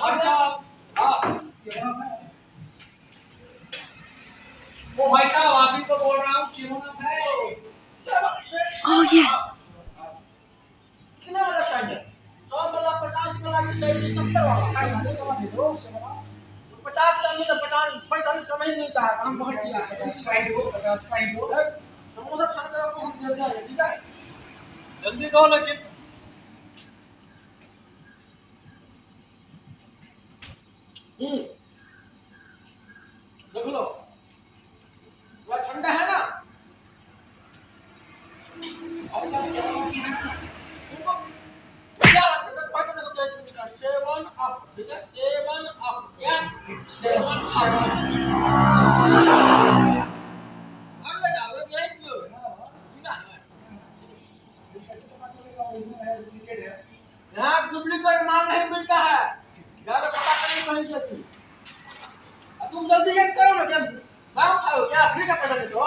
भाई साहब हाँ वो भाई साहब आप ही को बोल रहा हूँ सेवन है। Oh yes. कितना वाला चाहिए 100 वाला 50 वाला की चाहिए 70 वाला खाई समझ दो 50 का मिला 50 45 का नहीं मिलता है हम बहुत किया 50 का ही दो समोसा छान कर आपको हम देते हैं ठीक है जल्दी दो लेकिन देख लो वो ठंडा है ना और सब सेवन की है तुमको क्या लगता है पढ़ के देखो कैसे लिखा 7 अप ठीक है 7 अप क्या 7 अप घर ले जाओ यही पियो ठीक है कैसे पता चलेगा ओरिजिनल है डुप्लीकेट है। यहाँ डुप्लीकेट माल नहीं मिलता है जाकर पता करें कहीं से भी तुम जल्दी एक करो ना क्या गाँव खाओ क्या फ्री का पैसा देते हो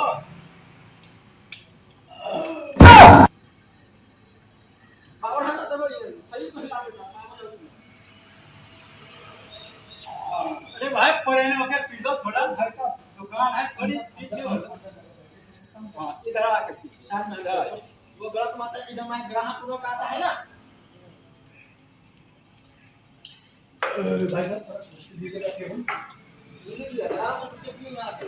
और है ना देखो ये सही को हिला देता अरे भाई पढ़ने वक्त पी दो थोड़ा भाई साहब दुकान है थोड़ी पीछे हो हाँ इधर आके साथ में वो गलत माता इधर में ग्राहक लोग आता है ना भाई साहब थोड़ा कुर्सी दे के रखे हो ये ग्राहक तो क्यों ना आते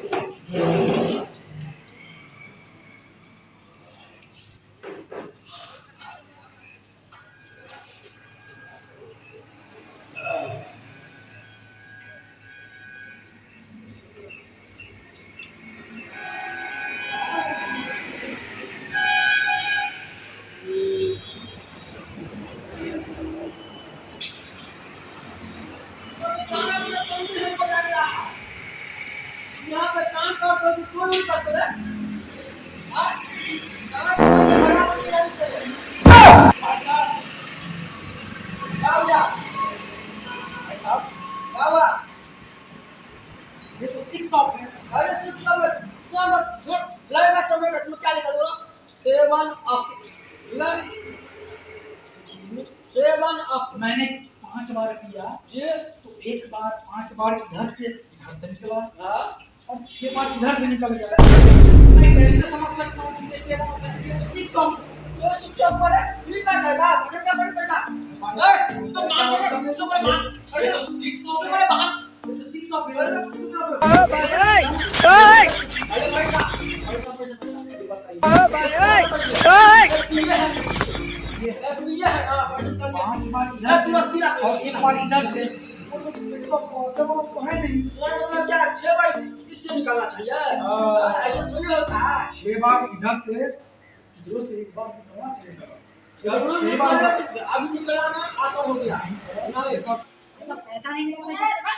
यहाँ पे काम कर तो क्यों नहीं करते रे हाँ काम करके बना नहीं रहते क्या हुआ भाई साहब क्या हुआ ये तो 6 ऑफ है। अरे सिर्फ सब क्या मत लगेगा चमेगा इसमें क्या लिखा हुआ 7 अप ले 7 अप मैंने 5 बार किया ये तो एक बार 5 बार इधर से निकला हाँ और 6 बार इधर से निकल गया। मैं कैसे समझ सकता हूँ कि ये 7 ऑफ है ये 6 ऑफ तो शिक्षक पर फ्री का देगा मुझे क्या बड़ी पैसा ए तो मान दे तो कोई मान अरे 6 ऑफ मेरे बहन तो 6 ऑफ मेरे अरे भाई का ये है ना पैसा कर 5 बार ना इधर तू रस्सी रख और 1 बार इधर से तो है नहीं। मतलब क्या 6 बार इससे निकालना चाहिए ऐसा थोड़ी होता है 6 बार इधर से इधर से 1 बार निकलना चाहिए। जरूर 6 बार अभी निकला ना ऑटो हो गया ना ये सब पैसा नहीं मिलेगा